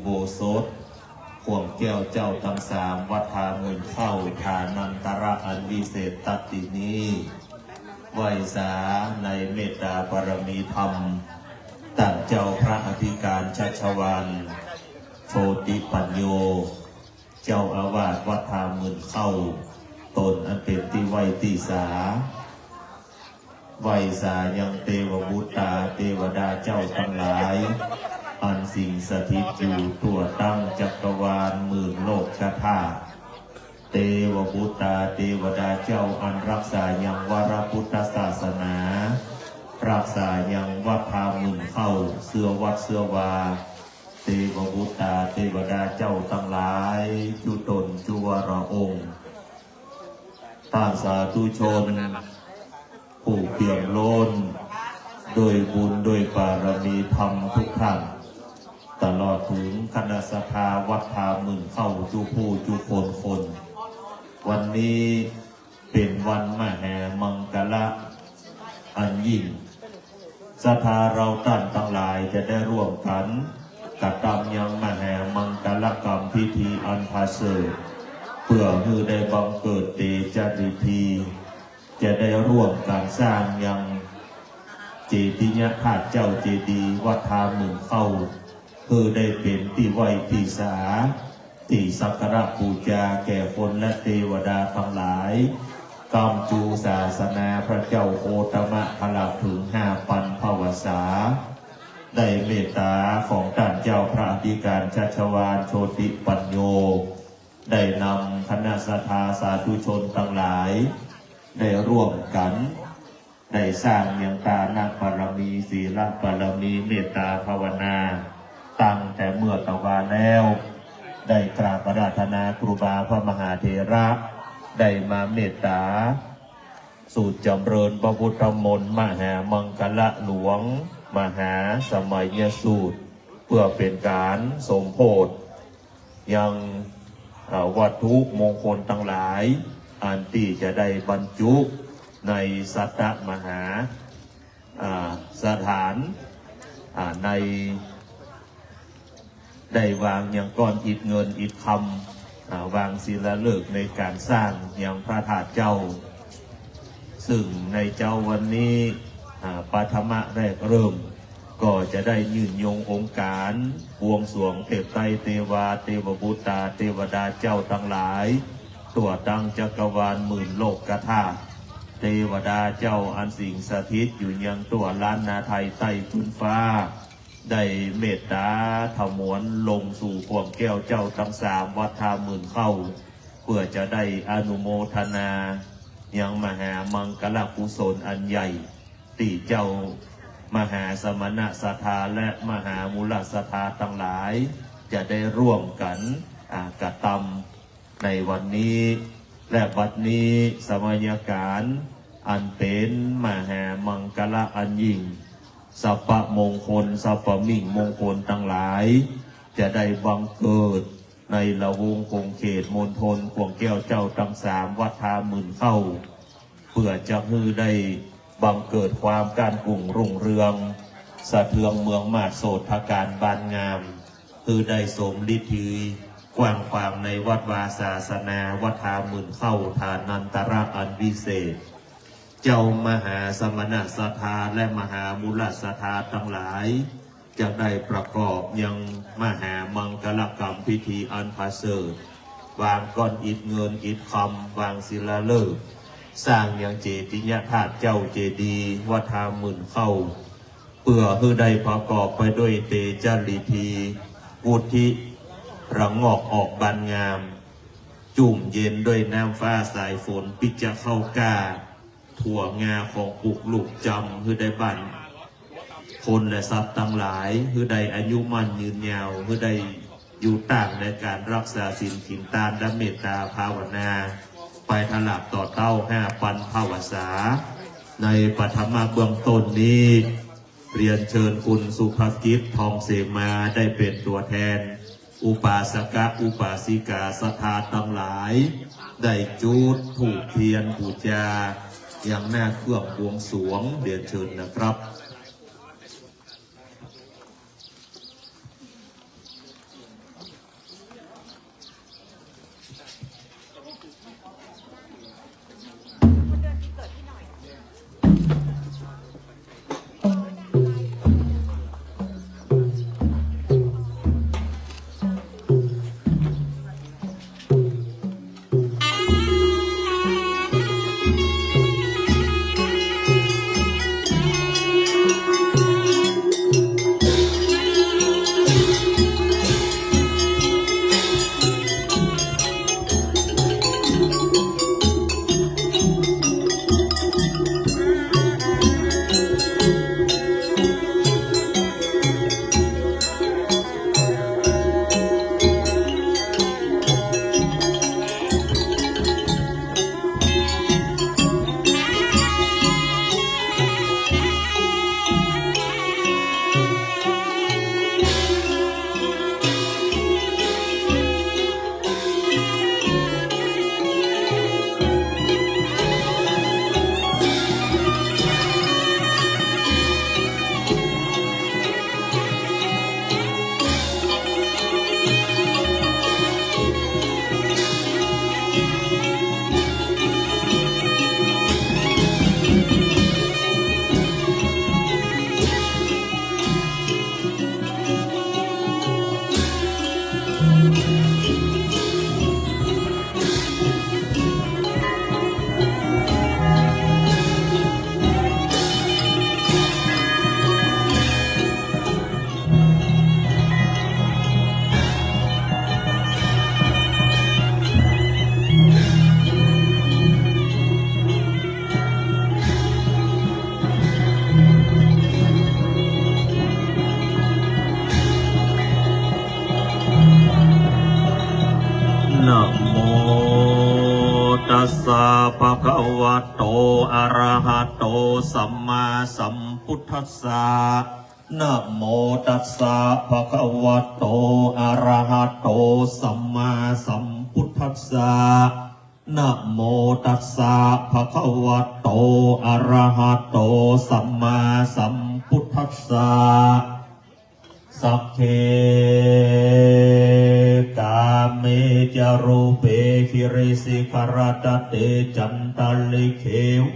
โบสถข่วงแก้วเจ้าทั้งสามวัฏฐานหมื่นเข้าฐานันตระอันวิเศษตัตตินี้ไหวสาในเมตตาบารมีธรรมตั้งเจ้าพระอธิการชัชวานโชติปัญโยเจ้าอาวาสวัดทาหมื่นเข้าตนอันเป็นที่ไหวติสาไหวสายังเทวบุตรเทวดาเจ้าทั้งหลายอันสิ่งสถิตอยู่ตัวตั้งจักรวาลหมื่นโลกธาตุเทวบุตรเทวดาเจ้าอันรักษายังวรพุทธศาสนารักษายังวัดทาหมื่นเข้าเสื้อวัดเสื้อวาเทวบุตรเทวดาเจ้าทั้งหลายจุตนจุวรองค์ตาสาธุชนผู้เปี่ยมล้นโดยบุญโดยบารมีธรรมทุกท่านตลอดถึงคณะสัทธาวัดทาหมื่นเข้าจุผู้จุคนวันนี้เป็นวันมหามังกละอันยิ่งศรัทธาเราท่านทั้งหลายจะได้ร่วมกันกระทำยังมหามังกลกรรมพิธีอันพาเสริฐเพื่อให้ได้บังเกิดเตจริธีจะได้ร่วมการสร้างยังเจดีย์ธาตุเจ้าเจดีย์วัดทาหมื่นเข้าคือได้เป็นที่ไหวที่สาที่สักการะบูชาแก่คนและเทวดาทั้งหลายกรรมจูศาสนาพระเจ้าโคตมะพลังถึง5,000 พวสาได้เมตตาของท่านเจ้าพระอธิการชัชวานโชติปัญโยได้นำคณะสัทธาสาธุชนทั้งหลายได้ร่วมกันได้สร้างยังตานักบารมีศีลบารมีเมตตาภาวนาตั้งแต่เมื่อตะวันแล้วได้กราบอาราธนาครูบาพระมหาเถระได้มาเมตตาสูตรจำเริญพระพุทธมนต์มหามังกละหลวงมหาสมัยสูตรเพื่อเป็นการสมโภชยังวัตถุมงคลทั้งหลายอันที่จะได้บรรจุในสัตตมหาสถานในได้วางยังก้อนอิฐเงินอิฐคำวางศิลาฤกษ์ในการสร้างยังพระธาตุเจ้าซึ่งในเจ้าวันนี้ปฐมะแรกเริ่มก็จะได้ยืนยงองค์การบวงสรวงเทพไตรเทวาเทวบุตรเทวดาเจ้าทั้งหลายตัวตั้งจักรวาลหมื่นโลกธาตุเทวดาเจ้าอันสิงสถิตอยู่ยังตัวล้านนาไทยใต้พื้นฟ้าได้เมตตาถมวนลงสู่ข่วงแก้วเจ้าทั้งสามวัดทาหมื่นเข้าเพื่อจะได้อนุโมทนายังมหามังกลกุศลอันใหญ่ที่เจ้ามหาสมณะสัทธาและมหามูลสัทธาทั้งหลายจะได้ร่วมกันกระทำในวันนี้และบัดนี้สมัยการอันเป็นมหามังกละอันยิ่งสัพพมงคลสัพพมิ่งมงคลทั้งหลายจะได้บังเกิดในละวงคงเขตมณฑลข่วงแก้วเจ้าทั้งสามวัดทาหมื่นเข้าเพื่อจะให้ได้บังเกิดความการรุ่งเรืองสะเทืองเมืองมาศโสธการบานงามคือได้สมฤทธิ์กว้างขวางในวัดวาศาสนาวัดทาหมื่นเข้าฐานันตระอันวิเศษเจ้ามหาสมณะสัทธาและมหามูลสัทธาทั้งหลายจะได้ประกอบยังมหามังกลกรรมพิธีอันพาเสริฐวางก้อนอิฐเงินอิฐคำวางศิลาฤกษ์สร้างยังเจดีย์ธาตุเจ้าเจดีย์วัดทาหมื่นเข้าเพื่อให้ได้ประกอบไปด้วยเตจริธีวุฒิระงอกออกบานงามจุ่มเย็นด้วยน้ำฟ้าสายฝนปิจะเข้ากาถั่วงาของปลูกลูกจำคือได้บันคนและทรัพย์ทั้งหลายคือได้อายุมั่นยืนยาวคือได้อยู่ต่างในการรักษาศีลขินตานและเมตตาภาวนาไปถลาบต่อเต้า5,000 ภวสาในปฐมเบื้องต้นนี้เรียนเชิญคุณสุภกิจทองเสมาได้เป็นตัวแทนอุปาสกอุปาสิกาศรัทธาทั้งหลายได้จุดธูปเทียนบูชาอย่างหน้าเครื่องบวงสรวงเรียนเชิญนะครับ นะโมตัสสะภะคะวะโตอะระหะโตสัมมาสัมพุทธัสสะนะโมตัสสะภะคะวะโตอะระหะโตสัมมาสัมพุทธัสสะนะโมตัสสะภะคะวะโตอะระหะโตสัมมาสัมพุทธัสสะสัพเพกาเมจารูเปคิริสิขารตเตจันตลิเข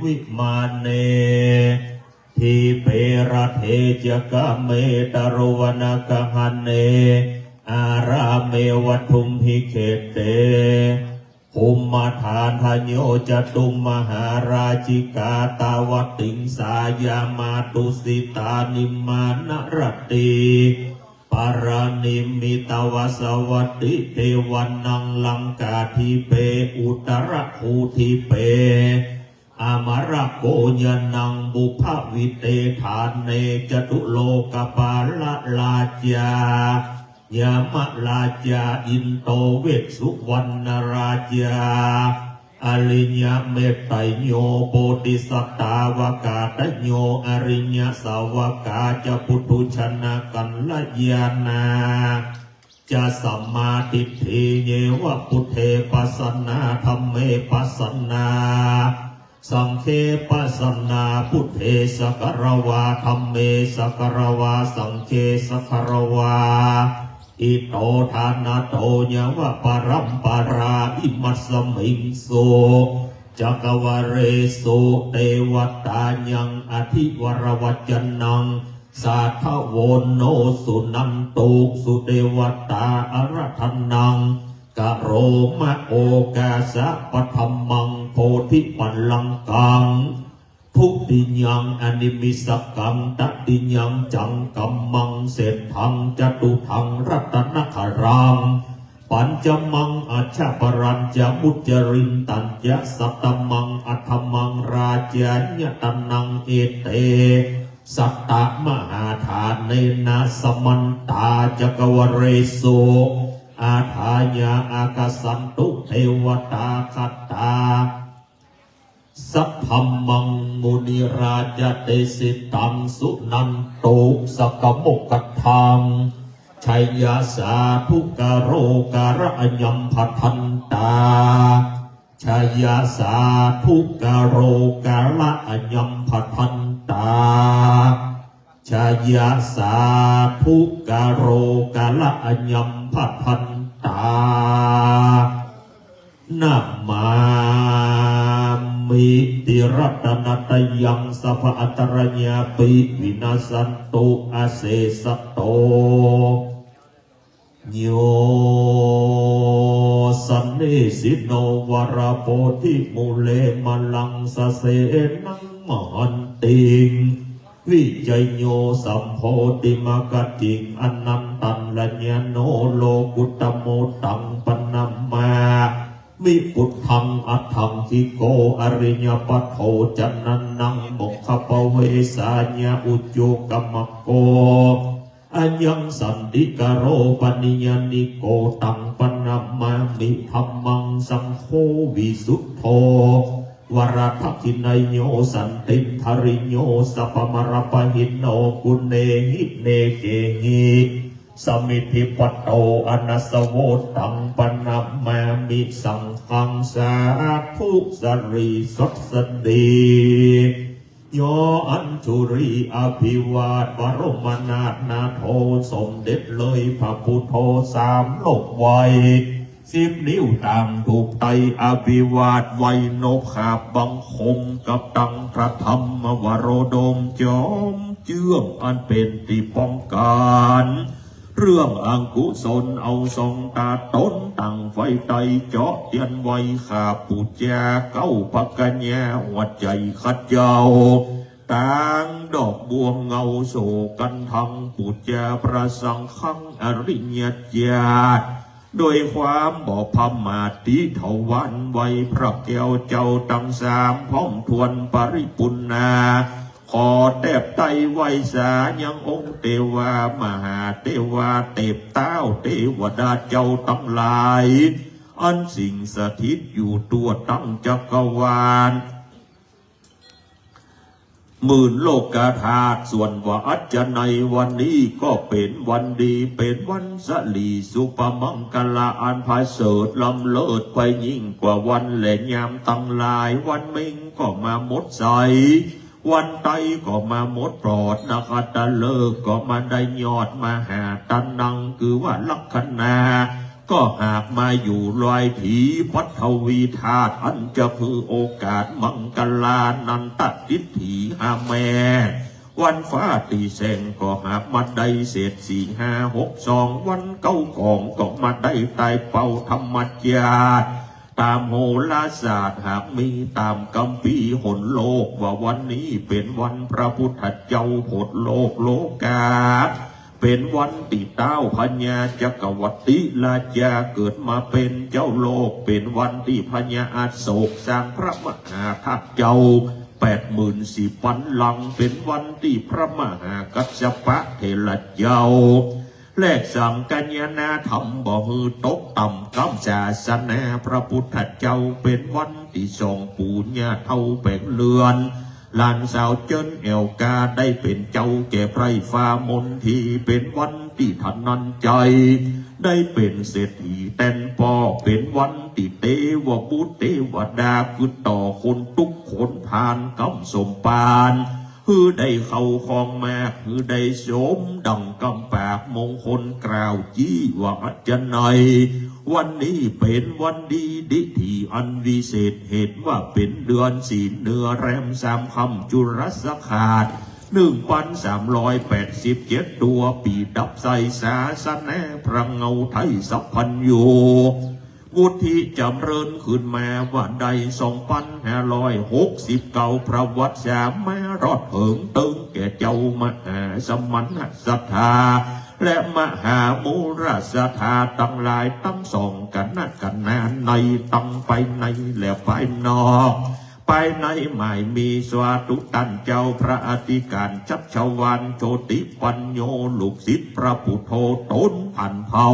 วิมาเนทีเประเทจกะเมตรวนกหันเนอาราเมวัตุมหิเขเตภูมิฐานทโยจตุมมหาราชิกาตาวติงสายามาตุสิตานิมานรตีปารานิมิตวสวัตติเทวันนังลังกาทิเปอุตระภูทิเปอามระโกญนังบุพวิเตฐานเนจตุโลกปาละลาจายามะลาจาอินโตเวสสุวรรณราชาอริยเมตไตโยโพธิสัตตาวกาตโยอริยสาวกาจะปุถุชนะกันลยานาจะสัมมาทิฏฐิเยวะพุทเทปัสสนาธัมเมปัสสนาสังฆปัสสนาพุทเทสักรวาธัมเมสักรวาสังฆสักรวาอิโตทานาโตยวะปรัมปาราอิมัสสมิงโสจักวะเรโสเทวตายังอธิวรวัจนังสาทโวโนสุนันตุสุเทวตาอรทันนังกะโรมะโอกาสะปะธัมมังโพธิปัลลังกังทุติยังอนิมิสกังตติยังจังกัมมังเศษทังจตุทังรัตนคารังปัญจมังอัชฌปรัญจมุจจรินตัญญสัตตมังอัฏฐมังราชญตนังเอเตสัตตมหาฐานเนนะสมันตาจักวเรโสอาทายาอากาสันตุเทวตาคัตตาสัพพมังมุนิราชเตสิตังสุนันตุสกมุกทังชัยยาสาธุกโรการะยัมพัทันตาชัยยาสาธุกโรการะยัมพัทันตาชัยยาสาธุกโรการะยัมพัทันตานะมามิติรัตนัตยังสัพอัตรญาปิวินาสันตุอาเสสโตโยสันนิสิโนวรโพธิมูเลมลังสเสนังมหันติงวิจัยโยสัมโพธิมกติงอนันตันลัญญโนโลกุตโมตังปนัมมามิพุทธังอัฏฐังทิโกอริยปัฏโธจันนันนังโมขปเวสาญาอุจโยกมโกอัญญังสันติกโรปนิยานิโกตังปนัมมามิธัมมังสังโฆวิสุทโธวรัตถินายโยสันติทาริโยสัพมรปหินโนกุเนหิเนเกหิสมิธิปัตโตอนัสโวตังปนัมมามิสังฆังสาธุสรีสดสดีโยอัญชุรีอภิวาทบรมนาถนาโถสมเด็จเลยพระพุทโธสามโลกไว้10 นิ้วต่างถูกไตอภิวาทไว้นกขาบบังคมกับตังพระธรรมวโรดมจอมเจื้องอันเป็นที่ป้องกัน เรื่องอังกุศลเอาทรงตาต้นตั้งไฟไตเจาะเตียนไว้ขาปูจาเก้าปักกัญญาหัวใจขัดเจ้าต่างดอกบัวเงาโศกันทังปูจาประสังขังอริยญาณโดยความบ่พมาติเถาวันไว้พระแก้วเจ้าตั้งสามพร้อมทวนปริปุณณาขอแทบไตไวสายังองค์เทวามหาเทวาเทพเต้าเทวดาเจ้าทั้งหลายอันสิ่งสถิตอยู่ตัวตั้งจักรวาลหมื่นโลกธาตุส่วนว่าอัจจะในวันนี้ก็เป็นวันดีเป็นวันสลีสุปมังกลาอันพาเสดลำเลิศไปยิ่งกว่าวันแหล่ยามตั้งหลายวันเมงก็มาหมดใสวันไตก็มาหมดปลอดนะคะตะเลิกก็มาได้ยอดมาหาตันนังคือว่าลักษณะก็หากมาอยู่ลอยผีพัทวีธาตุอันจะคือโอกาสมังกลานันตติถีหาแม่วันฟ้าตีแสงก็หากมาได้เศษ4 5 6 2วันเก้ากองก็มาได้ตายเป่าธรรมญาติตามโหราศาสตร์หากมีตามกัมพีหนโลกว่าวันนี้เป็นวันพระพุทธเจ้าโหดโลกโลกาเป็นวันที่เต้าพญาจักรวติราชาเกิดมาเป็นเจ้าโลกเป็นวันที่พญาอาโศกสร้างพระมหาทัพเจ้า84,000 ปันลังเป็นวันที่พระมหากัสสปะเทระเจ้าแลกสั่งกัญญาณธรรมบ่ฮือตกต่ำกำศาสนาพระพุทธเจ้าเป็นวันที่ทรงปูญญาเท่าแปลงเลือนหลานสาวเจิ้นเอวกาได้เป็นเจ้าแก่ไพรฟ้ามนทีเป็นวันที่ทันนันใจได้เป็นเศรษฐีแตนปอเป็นวันที่เทวบุตรเทวดาคือต่อคนทุกคนทานกำสมปานคือได้เข้าคลองมากคือได้สมดังกำปากมงคลกล่าวจี้ว่าอัจฉริยวันนี้เป็นวันดีดิถีอันวิเศษเหตุว่าเป็นเดือนศีลเนื้อแรม3 ค่ำจุลสขาด1,387 ตัวปีดับใสศาสนาพระเงาไทยสัพพันโยวุฒิจำเริญขึ้นมาว่าใด2,569ประวัติศาสตร์แม่รอดเหิงตึงแก่เจ้ามหาสมณศรัทธาและมหามูราศรัทธาตั้งหลายตั้งสองกันนักกันนาในตั้งไปในและไปนอกไปในหมายมีสวาตุตันเจ้าพระอธิการชัชวานโชติปัญโยลูกศิษย์พระพุทโธต้นพันเผา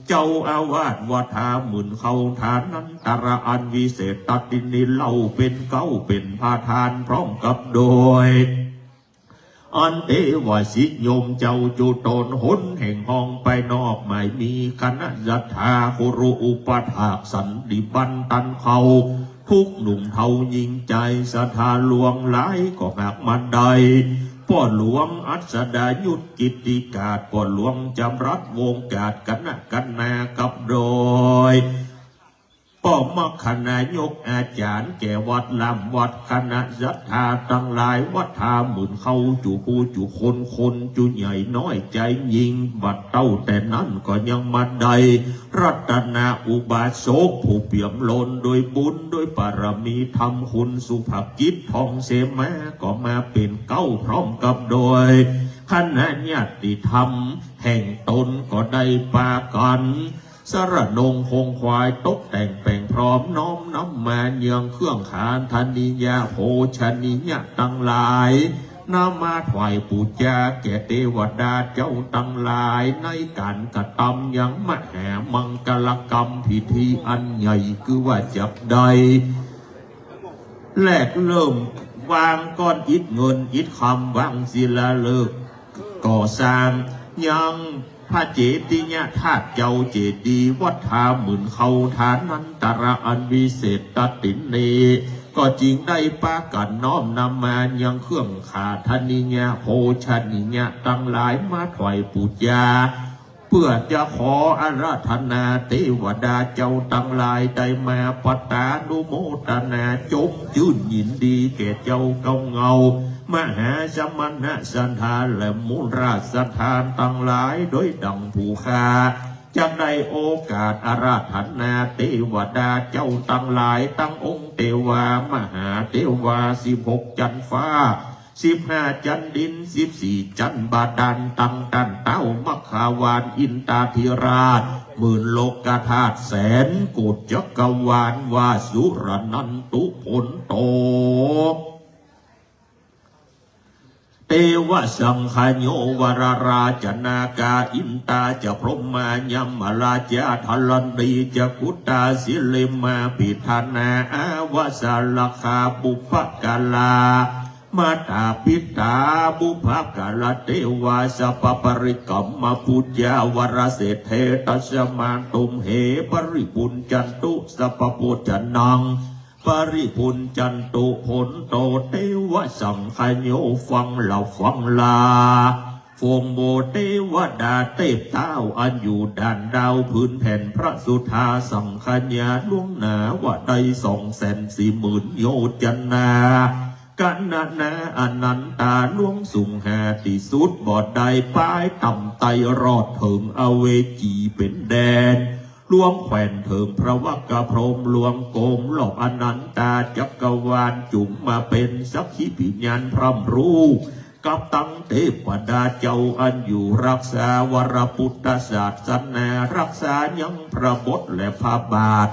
เจ้าอาวาสวัฒาหมื่นเขาฐานนันตระอันวิเศษตัดดินเล่าเป็นเก้าเป็นพาทานพร้อมกับโดยอันเทวสิโยมเจ้าจุตนหนแห่งห้องไปนอกไม่มีคณะยัตถาโครุอุปถากสันติบันตันเขาทุกหนุ่มเทายิงใจศรัทธาลวงหลายก็หากมันใดพ่อหลวงอัศดายุทธกิติกาศพ่อหลวงจำรัดวงกาศกันนากับโดยพ่อมคณายกอาจารย์แก่วัดลำวัดคณะยัตถาตั้งหลายวัดทาหมื่นเขาจูผู้จูคนจูใหญ่น้อยใจยิงบัดเต้าแต่นั้นก็ยังมาใดรัตนาอุบาสกผู้เปี่ยมล้นโดยบุญโดยบารมีธรรมคุณสุภกิจทองเสมาก็มาเป็นเก้าพร้อมกับโดยคณะญาติธรรมแห่งตนก็ได้ปากันสระนงคงควายตกแต่งแปลงพร้อมน้อมน้ำมาเยืองเครื่องขานธนิยาโภชนิยะตั้งหลายน้ำมาถวายปูจาแก่เทวดาเจ้าตั้งหลายในการกระทำยังมหามังกรกรรมพิธีอันใหญ่คือว่าจับได้แรกเริ่มวางก้อนอิฐเงินอิฐคำวางศิลาฤกษ์ก่อสร้างยังพระเจดีย์ธาตุเจ้าเจดีย์วัดทาหมื่นเขาฐานนันตระอันวิเศษตตินเนก็จริงได้ปากันน้อมนำมายังเครื่องขาธนิยะโภชนิยะตั้งหลายมาถวายปูจาเพื่อจะขออาราธนาเทวดาเจ้าตั้งหลายได้มาปตานุโมทนาจมชื่นยินดีแก่เจ้าเก่าเงา มหาสมณสถานและมูลราชทานตั้งหลายโดยดังผู้ค้าจากได้โอกาสอาราธนาเทวดาเจ้าตั้งหลายตั้งองค์เทวามหาเทวา16 จันทร์ฟ้า15 จันทร์ดิน14 จันทร์บาดาลตั้งตันเต้ามัคคาวานอินตาธิราชหมื่นโลกธาตุแสนโกฏจักรวาลวาสุรนันตุผลโตเทวสังขโยวรราชนาคาอินตาจะพรหมายัมมาราชาทลันดีจะกุตาศิเลมาปิธานาอาวสาลคาบุพกาลามาตาปิตาบุพกาลเทวาสปปริกรรมปุจจาวรเศรษฐตัสมาตุมเหปริปุญจันตุสปปุจจนังปริพุนจันตุผลโตเทวสังขโยฟังเหล่าฟังลาฟงโมเทวดาเทพเต้าอันอยู่ด่านดาวพื้นแผ่นพระสุธาสังขญาล่วงหนาว่าได้240,000 โยชนากันนาอนันตาล่วงสูงหาที่สุดบอดได้ป้ายต่ำไตรอดถึงอเวจีเป็นแดนลวงแขวนเถิงพระวักกะพรหมลวงโกมหลอกอนันตาจักรวาลจุงมาเป็นสักขีปิญญาณพร่ำรู้กับตั้งเทพดาเจ้าอันอยู่รักษาวรพุทธศาสนารักษายังพระบทและพระบาท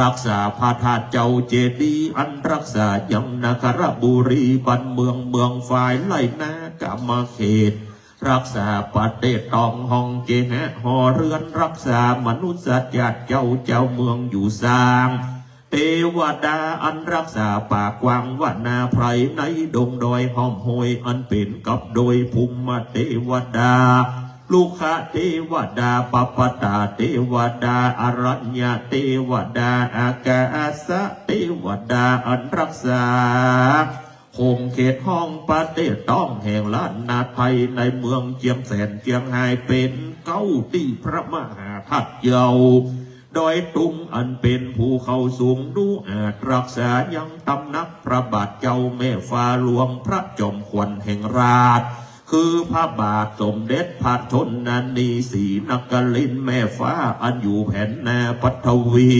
รักษาพระธาตุเจ้าเจดีย์อันรักษายังนาครบุรีบันเมืองฝ่ายไล่นากามเขตรักษาปฏิเทศตองห้องเจหะหอเรือนรักษามนุษย์ญาติเจ้าเมืองอยู่สร้างเทวดาอันรักษาป่ากวางวนาไพรในดงดอยห้อมห้อยอันเป็นกับโดยภูมิเทวดาลูกะเทวดาปปตาเทวดาอรัญญาเทวดาอากาสะเทวดาอันรักษาคงเขตห้องปฏิเทศต้องแห่งล้านนาไทยในเมืองเจียงแสนเจียงไฮ้เป็นเก้าที่พระมหาทัตเยาโดยตุงอันเป็นภูเขาสูงดูอาจรักษายังตำนักพระบาทเจ้าแม่ฟ้าหลวงพระจอมขวัญแห่งราชคือพระบาทสมเด็จพระชนนีศรีนครินทร์แม่ฟ้าอันอยู่แผ่นนาปัทวี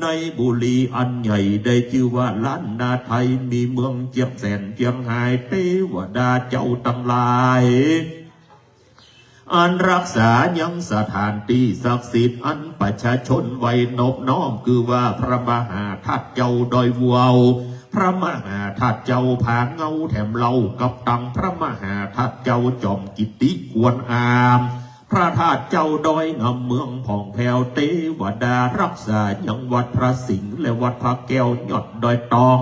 ในบุรีอันใหญ่ได้ชื่อว่าล้านนาไทยมีเมืองเจียงแสนเจียงไฮ้เทวดาเจ้าตั้งหลายอันรักษายังสถานที่ศักดิ์สิทธิ์อันประชาชนไว้นบน้อมคือว่าพระมหาธาตุเจ้าดอยวัวพระมหาธาตุเจ้าผาเงาแถมเล่ากับตังพระมหาธาตุเจ้าจอมกิติกวนอามพระธาตุเจ้าดอยงำเมืองผ่องแผ้วเทวดารักษายังวัดพระสิงห์และวัดพระแก้วยอดดอยตอง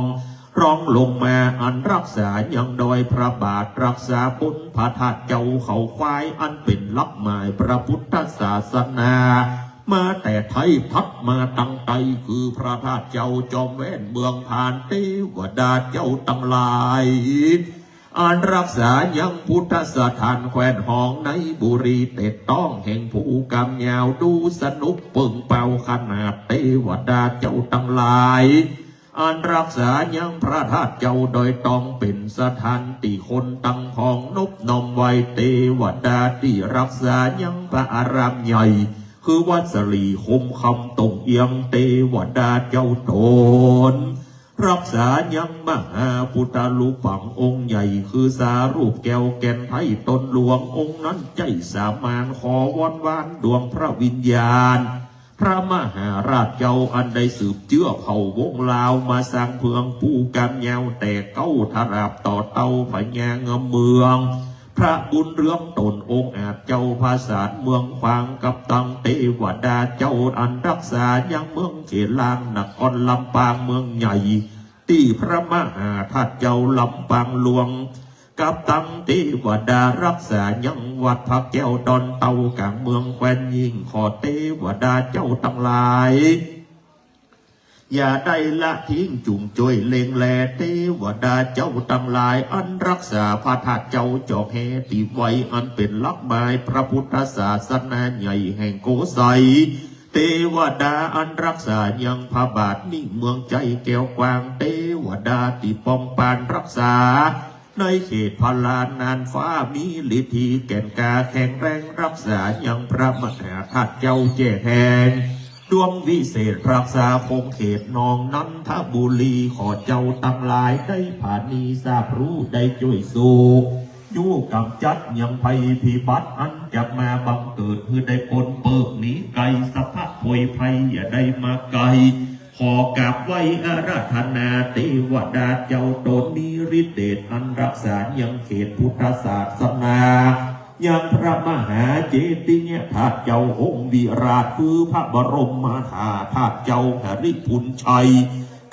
ร้องลงมาอันรักษายังดอยพระบาทรักษาบุญพระธาตุเจ้าเขาควายอันเป็นลักหมายพระพุทธศาสนามาแต่ไทยพัดมาตั้งใจคือพระธาตุเจ้าจอมแว่นเมืองผ่านเทวดาเจ้าตั้งหลายอันรักษายังพุทธสถานแคว้นห้องในบุรีเต็ดต้องแห่งภูกำยาวดูสนุกเปิงเป่าขนาดเทวดาเจ้าตั้งหลายอันรักษายังพระธาตุเจ้าโดยต้องเป็นสถานที่คนตั้งของนบนมไว้เทวดาที่รักษายังพระอารามใหญ่คือวัดสลีคมคำตงเอียงเทวดาเจ้าตนรักษายังมหาพุทธลูกฝังองค์ใหญ่คือสารูปแก้วแก่นไทยตนหลวงองค์นั้นใจสามานขอวอนวานดวงพระวิญญาณพระมหาราชเจ้าอันได้สืบเจื้อเผ่าวงลาวมาสร้างเพืองปูกันยาวแต่เก้าทาราบต่อเต้าพญางเมืองพระบุญเรืองตนองค์อาจเจ้าภาษาเมืองฟางกับตังเทวดาเจ้าอันรักษายังเมืองเขลางนครลำปางเมืองใหญ่ที่พระมหาธาตุเจ้าลำปางหลวงกับตังเทวดารักษายังวัดพระแก้วดอนเตากลางเมืองแคว้นยิ่งขอเทวดาเจ้าตั้งหลายอย่าได้ละทิ้งจุ่มจอยเล็งแลเทวดาเจ้าตั้งหลายอันรักษาพระธาตุเจ้าจอกแห่ที่ไว้อันเป็นลักไม้พระพุทธศาสนาใหญ่แห่งโกสัยเทวดาอันรักษายังพระบาทนิ่งเมืองใจแก้วกวางเทวดาที่ป้องปานรักษา ในเขตพลานนานฟ้ามีฤทธิแก่นกาแข็งแรงรักษายังพระมหาธาตุเจ้าแจ่แหงดวงวิเศษรักษาคงเขตนองนันทบุรีขอเจ้าตั้งหลายได้ผ่านนีทราบรู้ได้ช่วยสู้ยู่กับจัดยังภัยพิบัติอันจะมาบังเกิดเพื่อได้ปนเปิกหนีไกลสภาพป่วยภัยอย่าได้มาไกลขอกราบไหว้อาราธนาเทวดาเจ้าตนมีฤทธิเดชอันรักษายังเขตพุทธศาสนายังพระมหาเจติเนธาตุเจ้าองค์วิราชคือพระบรมมหาธาตุเจ้าหริพุนชัย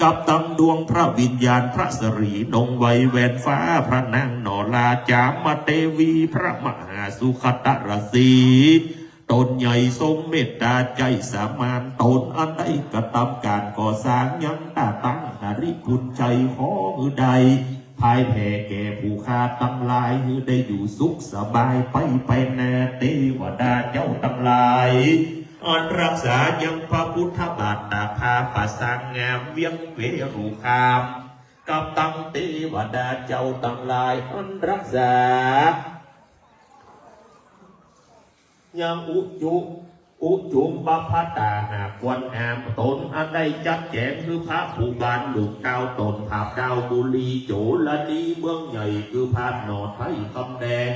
กับตังดวงพระวิญญาณพระสรีนงไวแวนฟ้าพระนางนอลาจามเทวีพระมหาสุขตรสีตนใหญ่ทรงเมตตาใจสามานตนอันใดกระทำการก่อสร้างยังตาตั้งหริพุนชัยขอมือใดภายแผ่แก่ผู้ฆ่าตั้งลายฮือได้อยู่สุขสบายไปนาเทวดาเจ้าตั้งลายอันรักษายังพระพุทธบาทตาพาป่าสร้างงามเวียงเวรุคามกับตังเทวดาเจ้าตั้งลายอันรักษายังอุจุมบพตาหากวันอามตนอันได้จัดแจงคือพระผู้บานลูกเก้าตนภาพดาวบุรีโจลนีเมืองใหญ่คือพระนอไทยคำแดง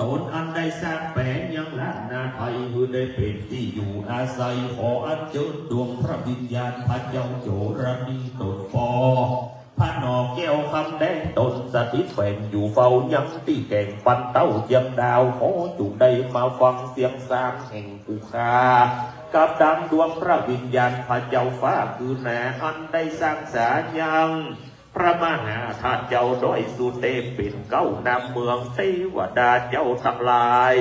ตนอันได้สร้างแปลงยังล้านนาไทยคือได้เป็นที่อยู่อาศัยขออัญเชิญดวงพระวิญญาณพระเจ้าโจรนีตนปอพระนอแก้วคำแดงตนสถิตแฝงอยู่เฝ้ายังที่แก่งปันเต้าเยียงดาวขอจุได้มาฟังเสียงสามแห่งผู้คากับดังดวงพระวิญญาณพระเจ้าฟ้าคือแหนอันได้สร้างสายังพระมหาธาตุเจ้าด้อยสุเทพเป็นเก้านำเมืองเทวดาเจ้าทั้งหลาย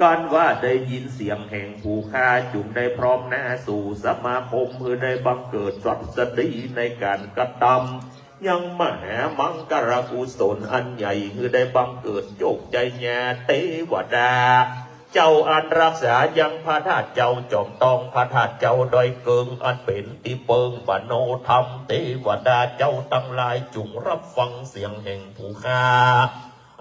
กันว่าได้ยินเสียงแห่งผู้ฆ่าจุ่มได้พร้อมหน้าสู่สมาคมเพื่อได้บังเกิดสัตสดีในการกระทำยังมหามังกรกุศลอันใหญ่คือได้บังเกิดโยกใจญาเทวดาเจ้าอันรักษายังพระธาตุเจ้าจอมตองพระธาตุเจ้าดอยเกิงอันเป็นที่เปิงปโนธรรมเทวดาเจ้าตั้งหลายจุงรับฟังเสียงแห่งผู้ฆ่า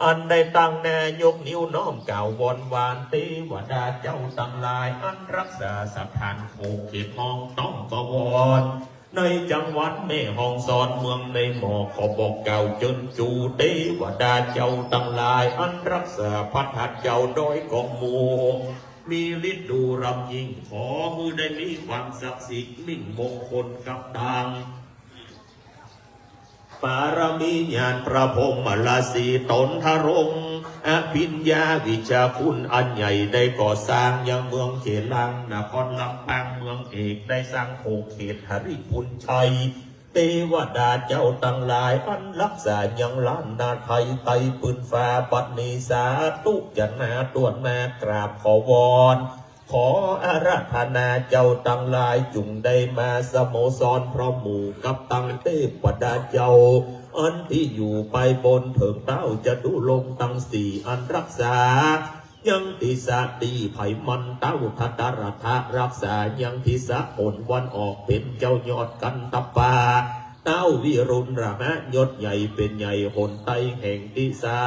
อันได้ตั้งแน่ยกนิ้วน้อมกล่าววอนวานเทวดาเจ้าตั้งหลายอันรักษาสถานโคเขตมองต้องประวรในจังหวัดแม่ฮ่องสอนเมืองในหมอขอบอกเก่าจนจูเทวดาเจ้าตั้งหลายอันรักษาพระธาตุเจ้าโดยกองมูมีฤทธิ์ดูรำยิ่งขอมือได้มีความศักดิ์สิทธิ์มิ่งมงคลกับตังปารมีญาณพระพรหมลาสีตนทรงอภิญญาวิชาคุณอันใหญ่ได้ก่อสร้างยังเมืองเขลังนครลำปางเมืองเอกได้สร้างโคเขตหริพุนชัยเทวดาเจ้าตั้งหลายอันรักษายังล้านนาไทยไตปืนฟ้าปัตนิสาตุจันนาตัวมากราบขอวอนขออาราธนาเจ้าตั้งหลายจุงได้มาสโมสรพร้อมหมู่กับตังเทวดาเจ้าอันที่อยู่ไปบนเถิงเต้าจะดูลงตั้งสี่อันรักษายังทิสาตีไผ่มันเต้าทัตรธารักษายังทิสาผลวันออกเป็นเจ้ายอดกันตปาเต้าวิรุณระมะยศใหญ่เป็นใหญ่หนไตแห่งทิสา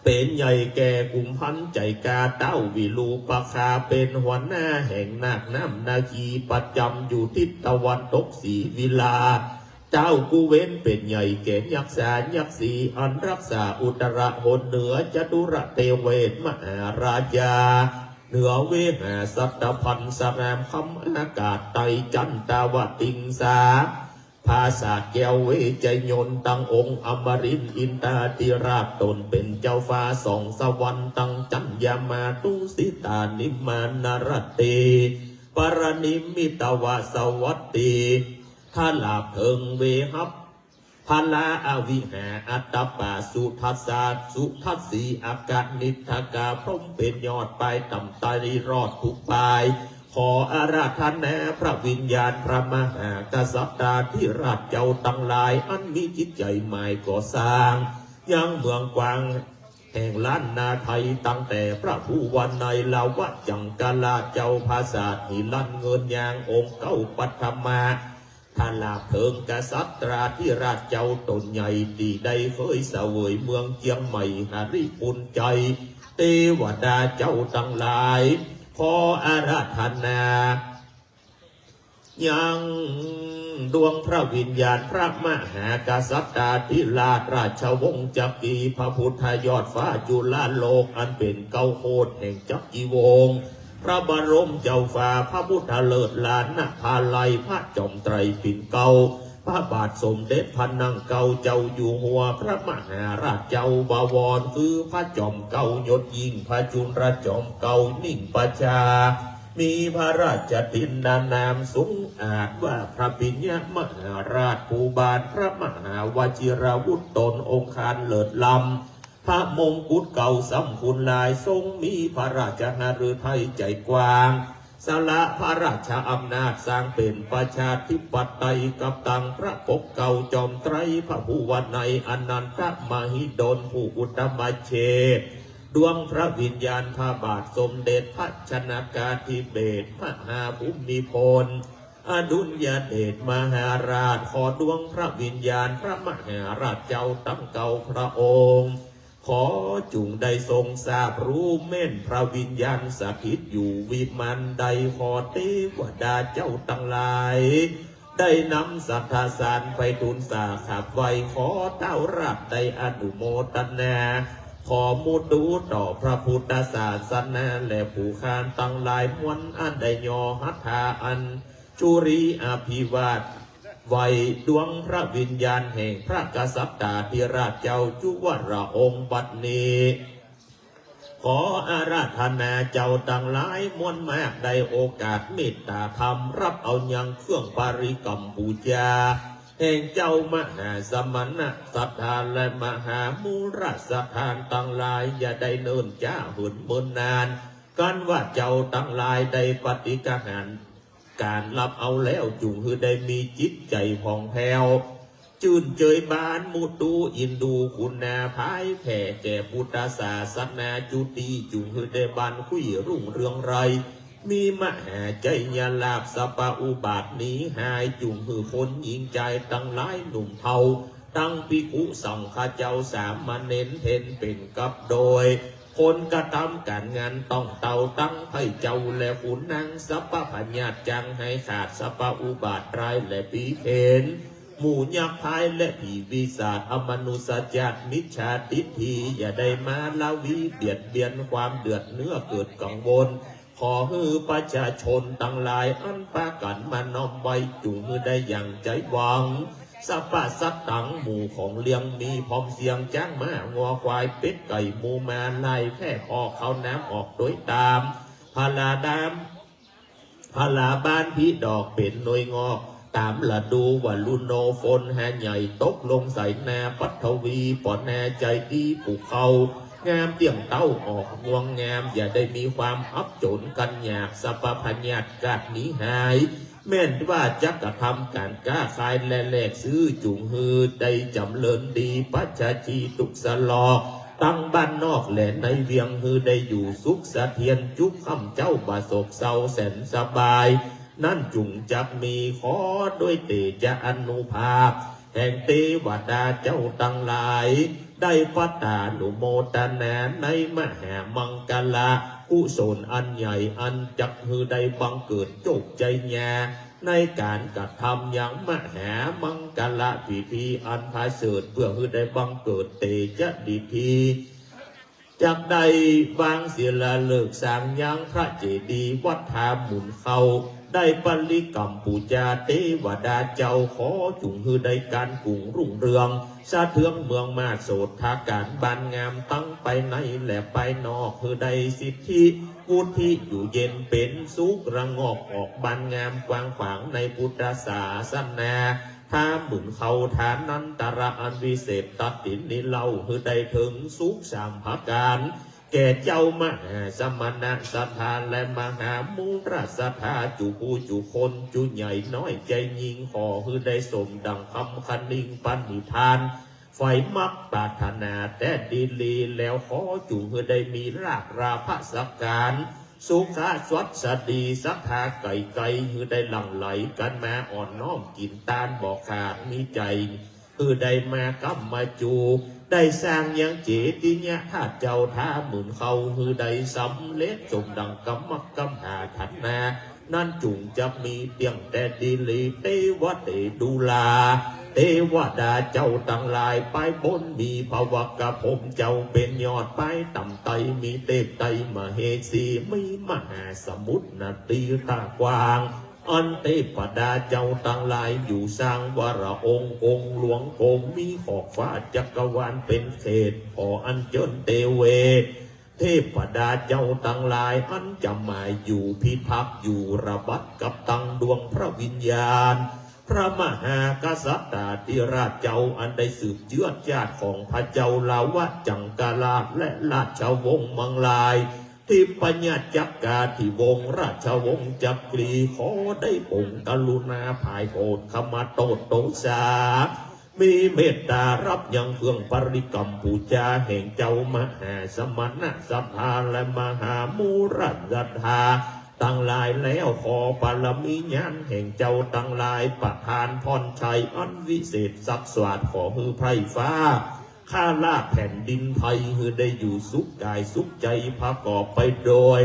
เป็นใหญ่แก่กุมพันใจกาเต้าวิลูปคาเป็นหัวหน้าแห่งนาคน้ำนาคีประจำอยู่ทิศตะวันตกศรีวิลาเจ้ากูเว้นเป็นใหญ่แก่ยักษายักษีอันรักษาอุตระหนเหนือจตุรเทเวศมหาราชาเหนือเวหาสัตพันสรามคำอากาศไตจันตาวติงสาภาษาแก้วเวจยนตั้งองค์อมรินอินตาติราชตนเป็นเจ้าฟ้าสองสวรรค์ตั้งจันยามาตุสิตานิมานารเตปรนิมิตวาสวัตติท่าลาเพิงเวหับพลาอวิหาอัตตปาสุทัสสาสุทัสสีอากาศนิทกาพรมเป็นยอดไปต่ำตายรอดทุกปลายขออาราธนาพระวิญญาณพระมหากษัตริย์ที่ราชเจ้าตั้งหลายอันมีจิตใจหมายก่อสร้างยังเมืองกวางแห่งล้านนาไทยตั้งแต่พระผู้วันในลาวัดจังกาลาเจ้าภาษาหิลันเงินยางองค์เก้าปัทมาท ทาลาเพิงกษัตราที่ราชเจ้าตนใหญ่ดีได้เคยเสวยเมืองเจียงใหม่หาริปุนใจเทวดาเจ้าทั้งหลายขออาราธนายังดวงพระวิญญาณพระมหากษัตริย์ธิราชราชวงศ์จักรีพระพุทธยอดฟ้าจุฬาโลกอันเป็นเก้าโคตแห่งจักรีวงศ์พระบรมเจ้าฟ้าพระพุทธเลิศลานนภาลัยพระจอมไตรปิ่นเกล้าพระบาทสมเด็จพระนั่งเกล้าเจ้าอยู่หัวพระมหาราชเจ้าบวรคือพระจอมเกล้ายศยิ่งพระจุลจอมเกล้านิ่งประชามีพระราชทินนามสูงอาจว่าพระปิญญมหาราชภูบาลพระมหาวชิรวุฒิตนองค์คารเลิศลำพระมงกุฎเก่าสำคุณลายทรงมีพระราชหฤทัยใจกว้างสละพระราชอำนาจสร้างเป็นประชาธิปไตยกับตังพระปกเก่าจอมไตรพระผู้วนัยอนันตมหิดลผู้อุตมเชษดวงพระวิญญาณพระบาทสมเด็จพระชนกาธิเบศรมหาภูมิพลอดุลยเดชมหาราชขอดวงพระวิญญาณพระมหาราชเจ้าตั้งเก่าพระองค์ขอจุงได้ทรงทราบรู้เม่นพระวิญญาณสถิตอยู่วิมานใดขอเทวดาเจ้าตั้งหลายได้นำสัทธาสารไปทูลสาขับไว้ขอเต้ารับได้อนุโมทนาขอมุดูต่อพระพุทธศาสนาและผู้คานตั้งหลายมวลอันได้ยอหัตถาอันจุรีอภิวาทไว้ดวงพระวิญญาณแห่งพระกษัตริย์ธิราชเจ้าจุวรองค์บัดนี้ขออาราธนาเจ้าตั้งหลายมวลมากได้โอกาสเมตตาธรรมรับเอายังเครื่องปาริกรรมบูชาแห่งเจ้ามหาสมณะสัทธาและมหามูรสถานตั้งหลายอย่าได้เนิ่นจ้าหืนเมินนานกันว่าเจ้าตั้งหลายได้ปฏิกหารการรับเอาแล้วจุงคือได้มีจิตใจผ่องแผ้วจื่นเจยบานมุตูอินดูคุณนาภายแผ่แก่พุทธศาสนาจุติจุงคือได้บานคุยรุ่งเรืองไรมีมหาใจญาลาภสปะอุบาทนี้หายจุงคือคนหญิงใจตั้งหลายหนุ่มเทาตั้งภิกขุสังฆเจ้าสามมาเน้นเทนเป็นกับโดยคนกระทำการงานต้องเต่าตั้งให้เจ้าและขุนนางสัพพะญาตจังให้ขาดสัพอุบาทไรและปีเพนหมู่ยักษ์พายและผีวิสาทอมนุสจัตมิจฉาทิฏฐิอย่าได้มาลาวีเบียดเบียนความเดือดเนื้อเกิดกังวลขอฮือประชาชนตั้งหลายอันปากันมาน้อมไว้จุงมือได้อย่างใจหวังสัพพะสัตตังหมู่ของเลี้ยงมีพร้อมเสียงจ้างมางัวควายเป็ดไก่หมูมาไล่แพร่ออกเขาน้ำออกโดยตามพาลาดามพาลาบ้านพี่ดอกเป็นหน่วยงอกตามละดูว่าลุนโนฝนแห่ใหญ่ตกลงใส่นาปัทวีปอดแน่ใจดีผูกเขางามเตี่ยงเต้าออกงวงงามอย่าได้มีความอับจนกันอยากสัพพัญญาตกาดนี้หายแม่นว่าจักกระทำการกล้าขายและแลกซื้อจุงฮือได้จำเลินดีปัจจชีตุกสลอตั้งบ้านนอกและในเวียงฮือได้อยู่สุขเสถียรจุกคำเจ้าบาศกเศร้าแสนสบายนั่นจุงจักมีขอด้วยเตจอนุภาพแห่งเทวดาเจ้าตั้งหลายได้ปัตตานุโมทนาในมหามังกลากุศลอันใหญ่อันจักฮือได้บังเกิดโจกใจแย่ในการกระทำอย่างมหามังกลาพิธีอันพาเสดเพื่อฮือได้บังเกิดเตจดิธีจากใดบางเสียละเลิกสร้างยังพระเจดีย์วัดทาหมุนเขาได้ปริกรรมปูจาเทวดาเจ้าขอจุงฮือได้การกุ่งรุ่งเรืองสะเทืองเมืองมาโสดทาการบานงามตั้งไปในและไปนอกฮือได้สิทธิวุฒิอยู่เย็นเป็นสุขระงอกออกบานงามกว้างขวางในพุทธศาสนาถ้าหมุนเขาฐานนันตระอันวิเศษตัดตินนี้เล่าฮือได้ถึงสุขสามภาการแก่เจ้ามหาสมณะสถานและมหามูราสถาจุผู้จุคนจุใหญ่น้อยใจยิงขอฮือได้สมดังคำคันนิงปันนิทานไฟมักปรารถนาแต่ดีลีแล้วขอจุฮือได้มีรากราภสการ สุขาสวัสดีสักทาไก่ไก่คือได้หลั่งไหลกันมาอ่อนน้อมกินตานบอกขาดมีใจคือได้มากำมาจูได้สร้างยังเจติญะธาตุเจ้าท่าหมื่นเขาคือได้สำเร็จจงดังกำมักกำหาขันนานั่นจุงจะมีเตียงแต่ดีลีเทวเตดูลาเทวดาเจ้าต่างหลายไปบนมีภวกะผมเจ้าเป็นยอดไปต่ำไตมีเตปไตมเหสีมีมหาสมุทรนาตีตากว้างอันเทพดาเจ้าต่างหลายอยู่สร้างวรองค์องค์หลวงโกมมีขอบฟ้าจักรวาลเป็นเขตขออันเจิญเตเวเทพดาเจ้าต่างหลายอันจะมาอยู่พิทักษ์อยู่ระบัดกับตังดวงพระวิญญาณพระมหากษัตริย์ธิราชเจ้าอันได้สืบเชื้อชาติของพระเจ้าลาวะจังกาลาภและราชวงศ์มังลายที่ปัญญาจักกาที่วงราชวงศ์จักรีขอได้องค์กรุณาภายโปรดขมาโตโตสามีเมตตารับยังเครื่องปริกรรมบูชาแห่งเจ้ามหาสมณะสภาและมหามูรัตธาตั้งหลายแล้วขอบารมีญาณแห่งเจ้าตั้งหลายประทานพรชัยอันวิเศษศักดิ์สวาดขอมือไพรฟ้าข้าลาแผ่นดินไทยคือได้อยู่สุขกายสุขใจประกอบไปโดย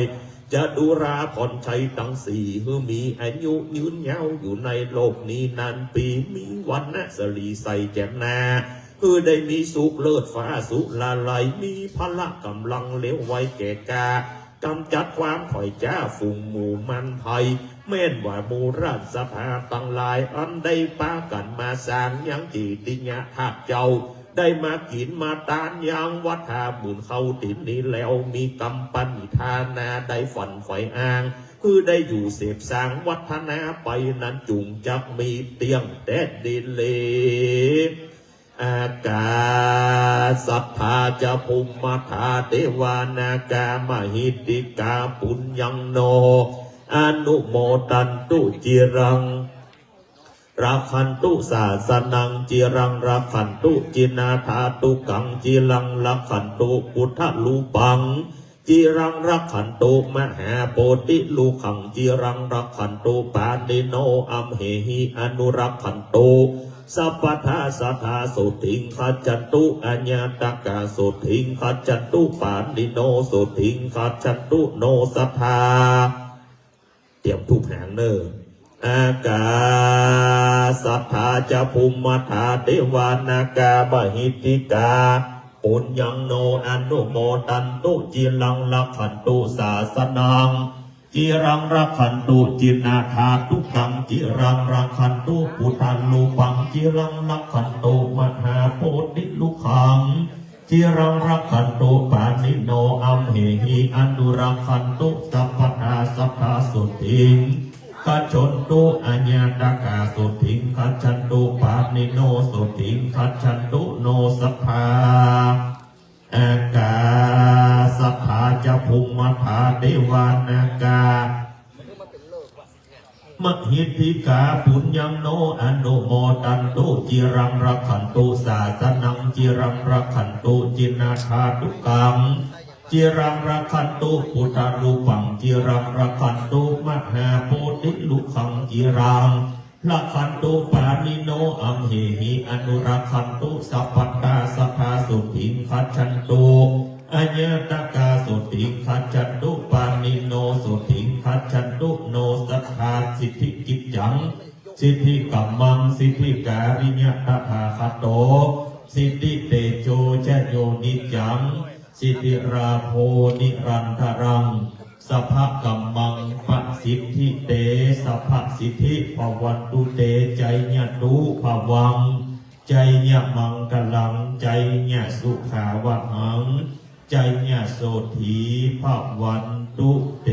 จะดูราพรชัยทั้งสี่คือมีอายุยืนยาวอยู่ในโลกนี้นานปีมีวันนะสลีใสแจ่มนาคือได้มีสุขเลิศฟ้าสุลาลัยมีพละกำลังเลี้ยวไว้แก่กากำจัดความถอยจ้าฝูงหมู่มันภัยแม่นว่ามูราชสภาตั้งหลายอันได้ปากันมาสร้างยังจีติญะธาตุเจ้าได้มากินมาตานยังวัดหาหมื่นเขาตินนี้แล้วมีกรรมปณิธานาได้ฝันไฟอ้างคือได้อยู่เสพสร้างวัฒนาไปนั้นจุงจักมีเตียงแดดดินเลอากาสัทธาจะภูมิธาเทวานากามหิติกาปุญญังโนอนุโมตันตุจิรังรักขันตุศาสนังจิรังรักขันตุจินาธาตุกังจิรังรักขันตุพุทธลูปังจิรังรักขันตุมหาโพธิลูขังจิรังรักขันตุปานิโนอัมเหหิอนุรักขันตุสัพพทาสัทธาสุทิงขัจจันตุอัญญาตกาสุทิงขัจจันตุปานิโนสุทิงขัจจันตุโนสัทธาเตรียมทุกหางเนออากาสัทธาจะภูมิธาเทวานากาบหิติกาปุญญังโนอนุโมตันตุจิรังรักขันตุศาสนังจิรังรักขันตุจินาธาตุกังจิรังรักขันตุปุถันลูปังจิรังรักขันตุมหาโพธิลูขังจิรังรักขันตุปานิโนอัมเหหิอนุรักขันตุสัพพทาสัพพาสุทิงขัจฉนตุอัญญาตกาสุทิงขัจฉันตุปานิโนสุทิงขัจฉันตุโนสัพพาอากาสัทธาจะภูมิธาเทวานากามหิทธิกาปุญญังโนอนุโมตันตุจิรังรักขันตุศาสนังจิรังรักขันตุจินาธาตุกังจิรังรักขันตุพุทธาลูปังจิรังรักขันตุมหาโพธิลูขังจิรังรักขันตุปานิโนอัมเหหิอนุรักขันตุสัพพตาสัพพาสุทิงขัจฉันตุอัญญตกาสุทิงขัจฉันตุปานิโนสุทิงขัจฉันตุโนสัทธาสิทธิกิจจังสิทธิกัมมังสิทธิการิญญตถาคโตสิทธิเตโชชโยนิจังสิทธิราโภนิรันทรังสัพพะกัมมังปะสิทธิเตสัพพะสิทธิภวันตุเตใจญะตุภวังใจญะมังกลังใจญะสุขาวะหังใจญะโสถีภวันตุเต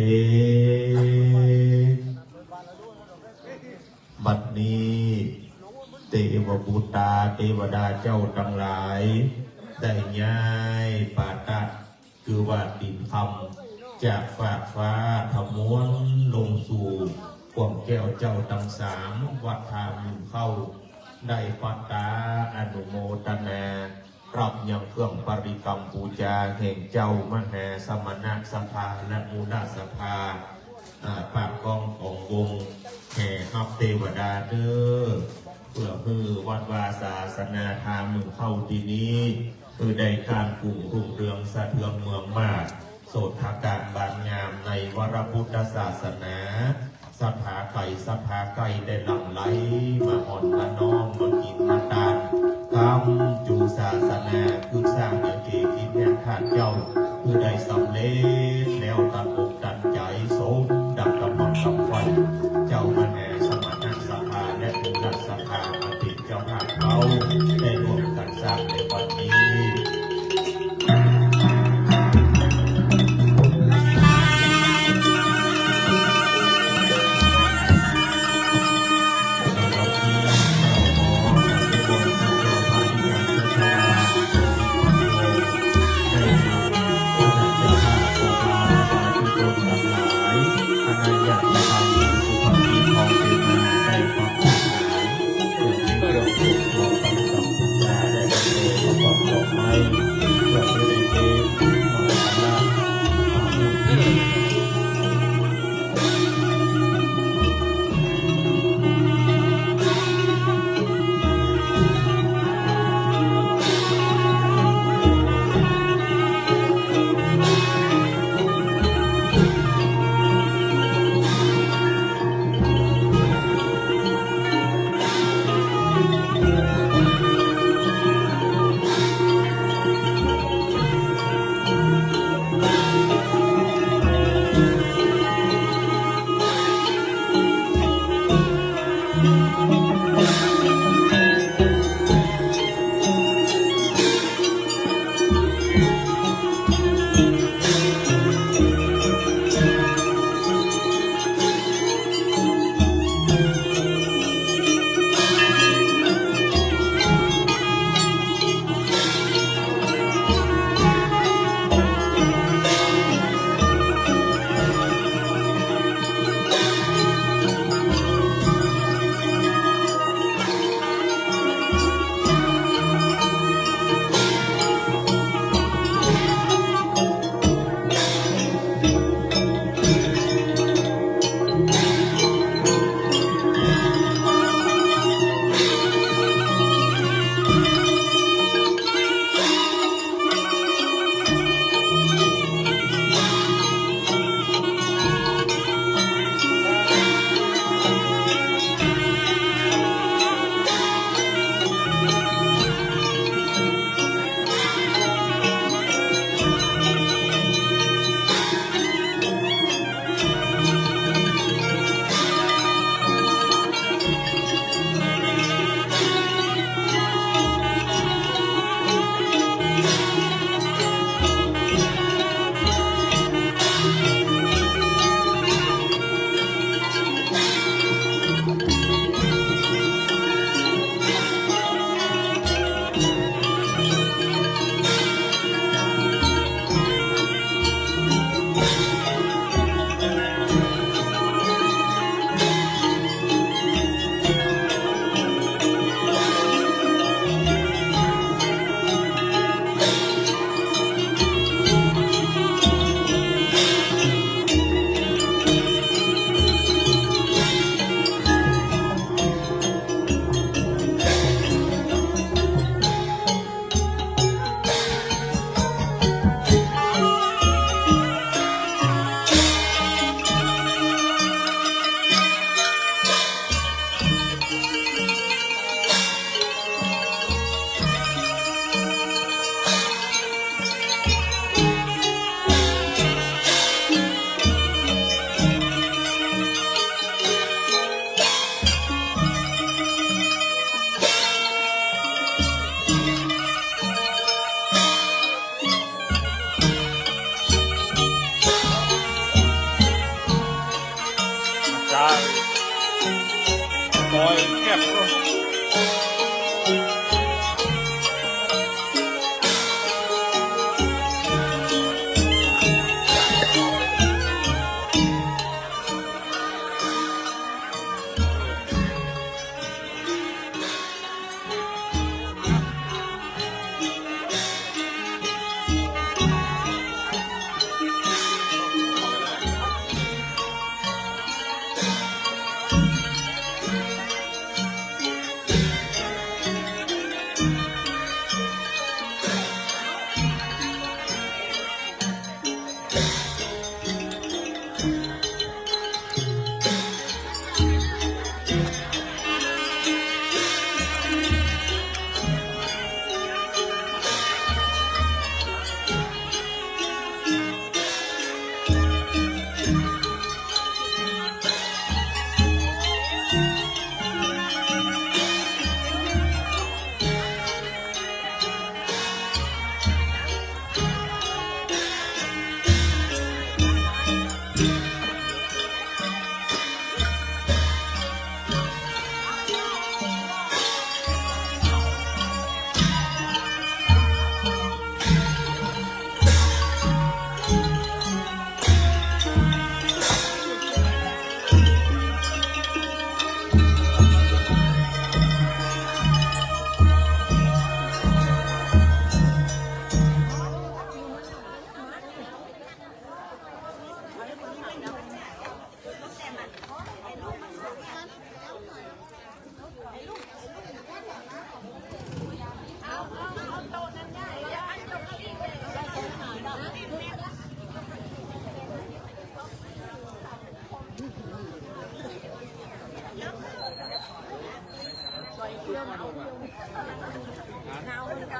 บัดนี้เทวบุตรเทวดาเจ้าทั้งหลายได้ย้ายปาตะคือว่าดินคำจากฝากฟ้าทะม้วนลงสู่กวงแก้วเจ้าทั้งสามวัดทามุเข้าได้ปัตตาอนุโมทนา รับยังเครื่องปริกรรมปูจาแห่งเจ้ามหาสมณสภาและมูลสภาปากกองของวงแห่ฮับเทวดาเด้อเพื่อวัดวาศาสนาธรรมหนึ่งเข้าที่นี้ได้การกลุ่มรุ่งเรืองสะเทือนเมืองมากโสดาการบานงามในวรพุทธศาสนาสถาไก่ได้หลั่งไหลมาอ่อนมาน้อมมากินมาตานคำจูศาสนาคือสร้างอย่างเก่กินแทนข้าเจ้าได้สำเร็จแล้วตัดอกตัดใจสมดับกำลังกำไฟเจ้ามหาสมณสภาและมูลสภามาติดเจ้าภาพเขาได้ร่วมกันสร้างในวันนี้ เ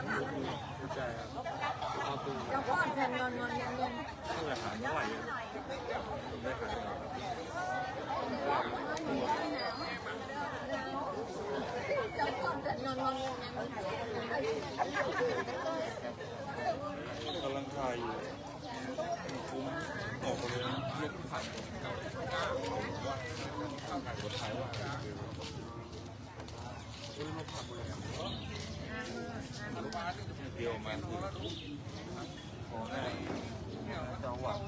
เจ้าพ่อแทนนอนยังนอนเจ้าพ่อแทนนอนยัง กำลังถ่ายอยู่ออกมาเลยเรียกผ่านถ่ายรถไทยว่าเดียวมันของแม่จังหวัด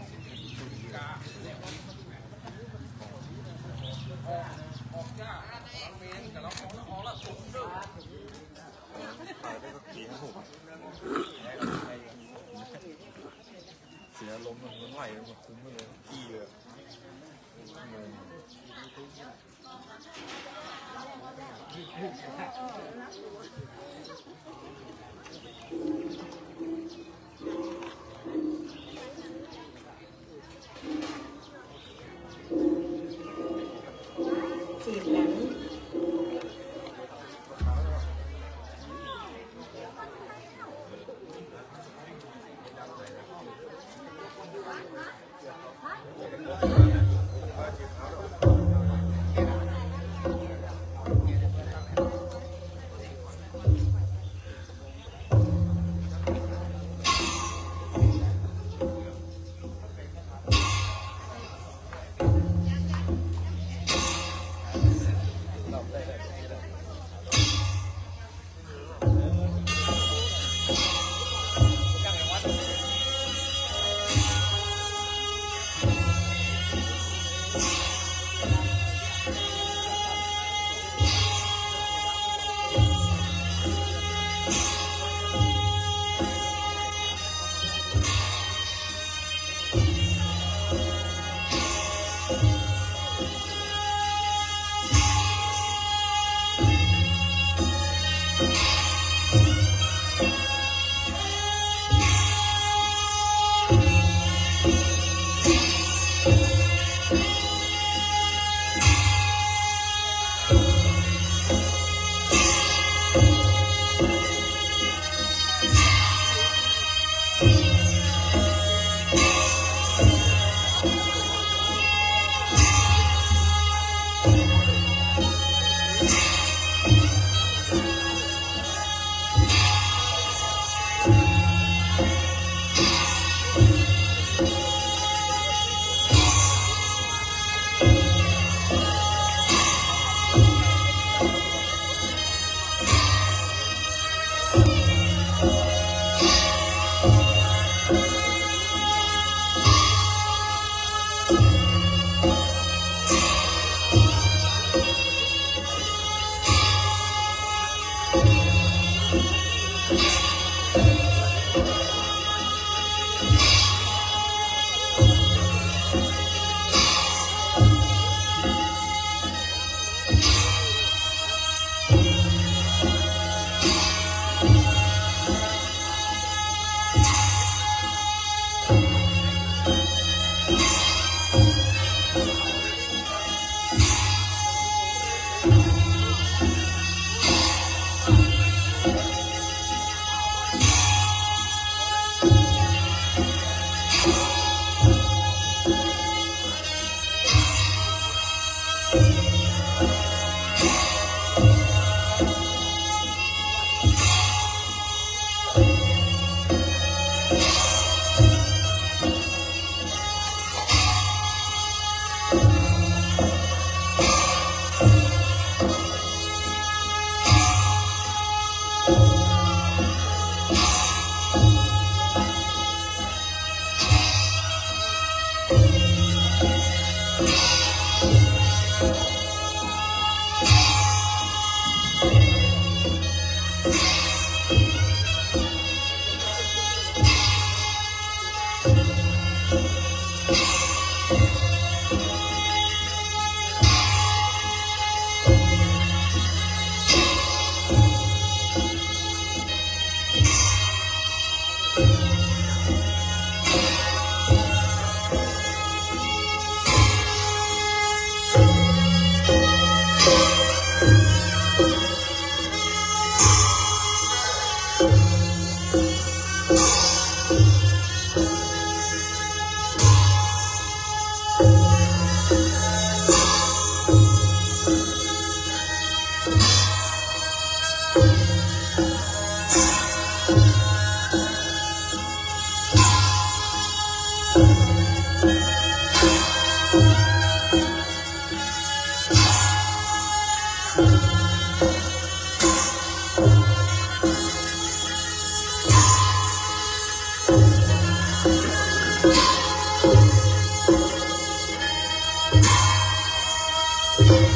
ถ่ายได้สักทีครับผมเสียลมมันไหลมันคุ้มไปเลยขี้เลยจีบหลัง ข Thank you.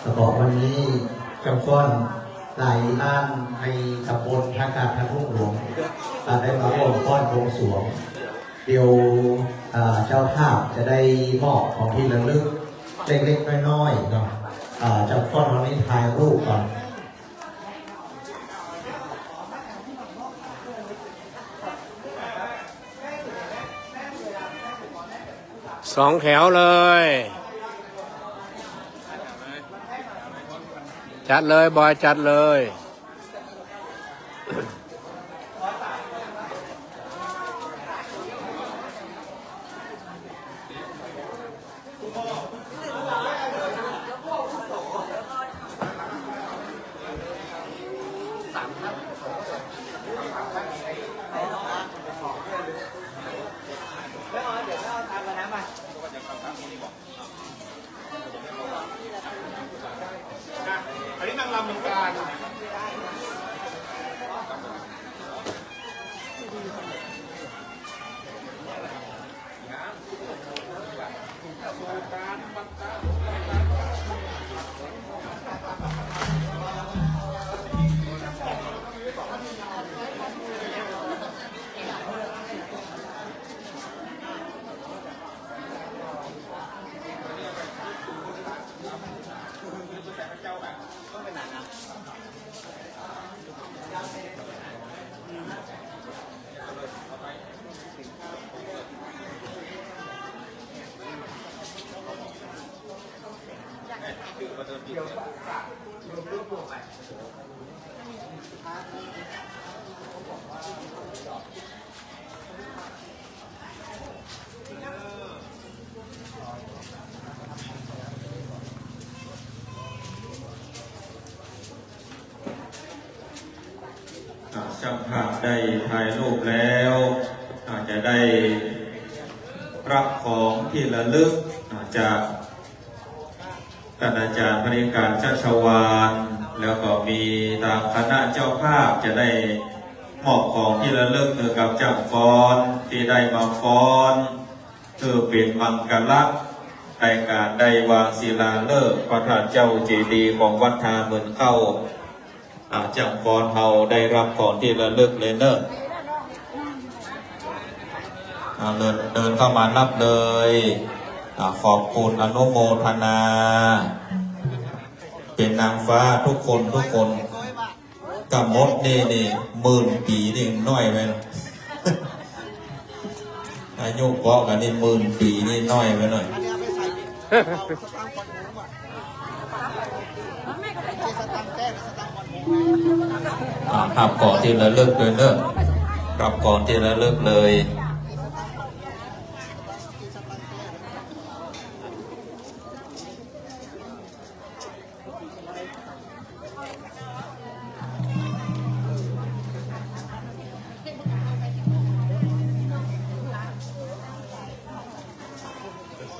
จะบอกวันนี้เจ้าฟ้อนหลายล้านในตำบลท่ากาศทางทุ่งหลวงได้มาร่วมฟ้อนบวงสรวงเดี๋ยวเจ้าภาพจะได้มอบของที่ระลึกเล็กๆน้อยๆเนาะเจ้าฟ้อนวันนี้ถ่ายรูปก่อน สองแถวเลย จัดเลยบอยจัดเลยอันนี้นางรำเมืองการ ช่างภาพได้ถ่ายรูปแล้วอาจจะได้รับของที่ระลึกจากท่านอาจารย์พนิการชัชวานแล้วก็มีทางคณะเจ้าภาพจะได้มอบของที่ระลึกเกี่ยวกับจ้างฟ้อนที่ได้มาฟ้อนคือเป็นมังกรลักษณ์ในการได้วางศิลาฤกษ์พระธาตุเจ้าเจดีย์ของวัดทาเหมือนเข้าจังฟอนเฮาได้รับของที่ระลึกเลยเนอะเดินเข้ามารับเลยขอบคุณอนุโมทนา เป็นนางฟ้าทุกคนกับมดนี่10,000 ปีนี่น้อยไปนะ อายุเกาะกันนี่10,000 ปีนี่น้อยไปหน่อยรับก่อนที่ระลึกเลยเนอะรับก่อนที่ระลึกเลย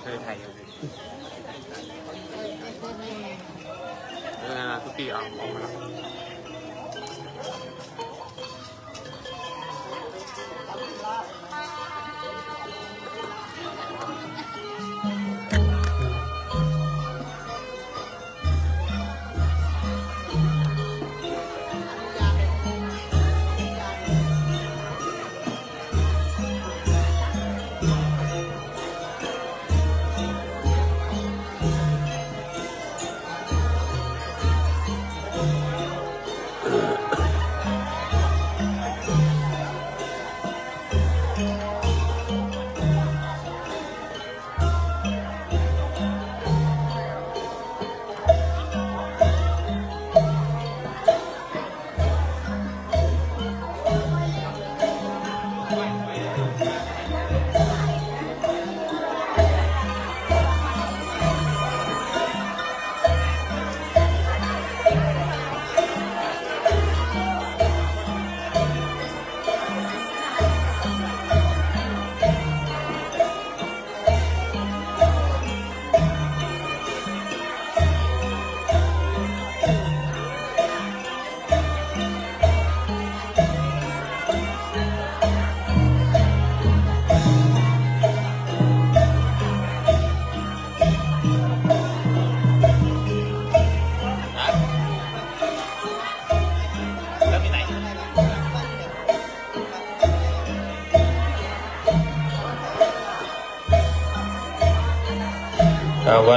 เคยถ่ายอยู่ทุกปีเอาออกมาแล้ว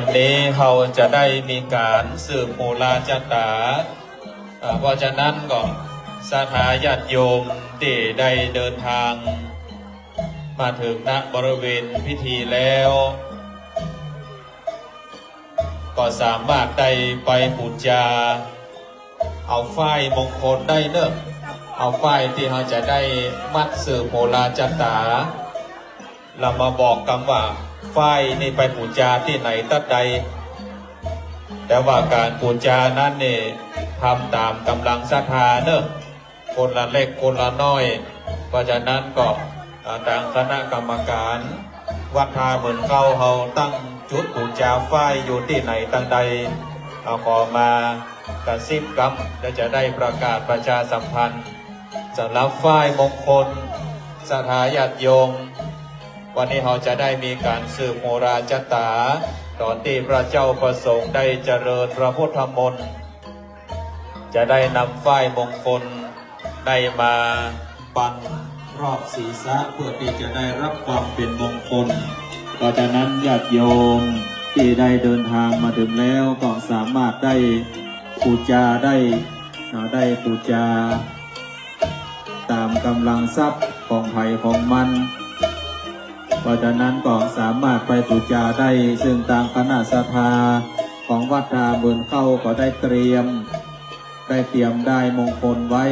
วันนี้เราจะได้มีการสืบโบราณจาตาเพราะฉะนั้นก็สาธาญาติโยมที่ได้เดินทางมาถึงณบริเวณพิธีแล้วก็สามารถได้ไปบูชาเอาฝ้ายมงคลได้เนอะเอาฝ้ายที่เราจะได้มัดสืบโบราณจาตาเรามาบอกกันว่าฝ้ายนี่ไปบูชาที่ไหนตัดใดแต่ว่าการบูชานั้นเนี่ยทำตามกำลังศรัทธาเนอะคนละเล็กคนละน้อยเพราะฉะนั้นก็ทางคณะกรรมการวัดท่าเหมือนเขาตั้งจุดบูชาฝ้ายอยู่ที่ไหนตั้งใดขอมากระซิบกับและจะได้ประกาศประชาสัมพันธ์สำหรับฝ้ายมงคลศรัทธาญาติโยมวันนี้เราจะได้มีการสืบโบราณจาตาตอนที่พระเจ้าประสงค์ได้เจริญพระพุทธมนต์จะได้นำฝ้ายมงคลได้มาปั่นรอบศีรษะเพื่อที่จะได้รับความเป็นมงคลเพราะฉะนั้นญาติโยมที่ได้เดินทางมาถึงแล้วก็สามารถได้บูชาได้บูชาตามกำลังทรัพย์ของไผ่ของมันเพราะฉะนั้นก็สามารถไปบูชาได้ซึ่งทางคณะศรัทธาของวัดท่าเบินเข้าก็ได้เตรียมได้มงคลไว้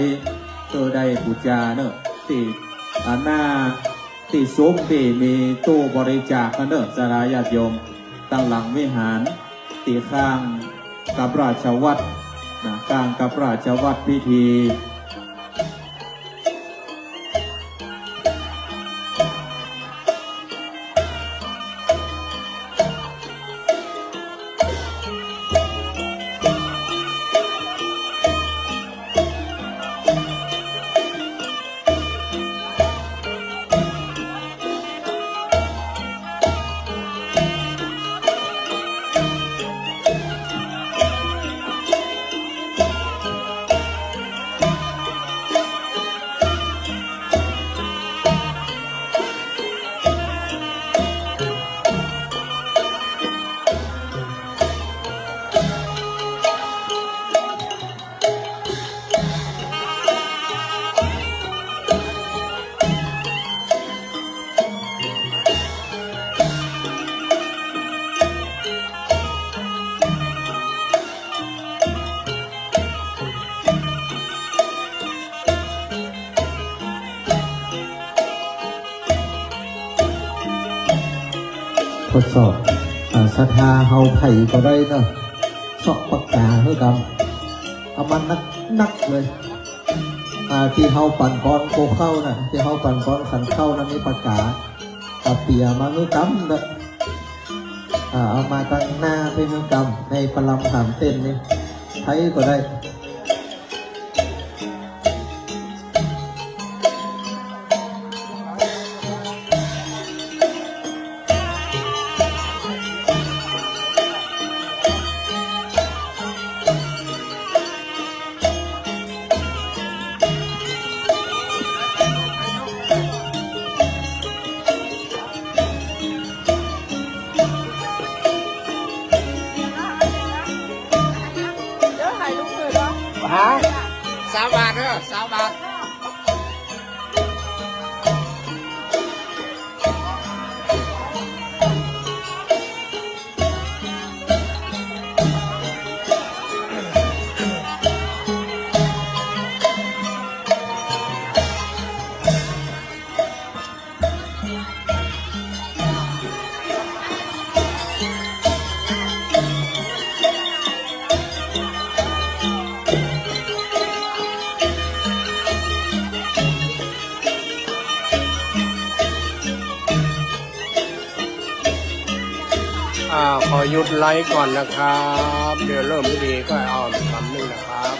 เพื่อได้บูชาเนอะที่หน้าที่ซุ้มที่มีตู้บริจาคเนอะสาราญาติโยมตั้งหลังวิหารตีข้างกับราชวัตรข้างกับราชวัตรพิธีทดสอบศรัทธาเฮาไผ่ก็ได้เนาะสอบปากกาเพื่อกำเอามันนักเลยที่เฮาปั่นก้อนโคเข้าน่ะที่เฮาปั่นก้อนขันเข้านั้นมีปากกาเปียมาเมื่อกำนะเอามาตั้งหน้าเพื่อกำในปลำ3 เส้นนี่ไผ่ก็ได้3 บาทเด้อ3 บาทขอหยุดไลฟ์ก่อนนะครับเดี๋ยวเริ่มพิธีก็เอาอีกคำหนึ่งนะครับ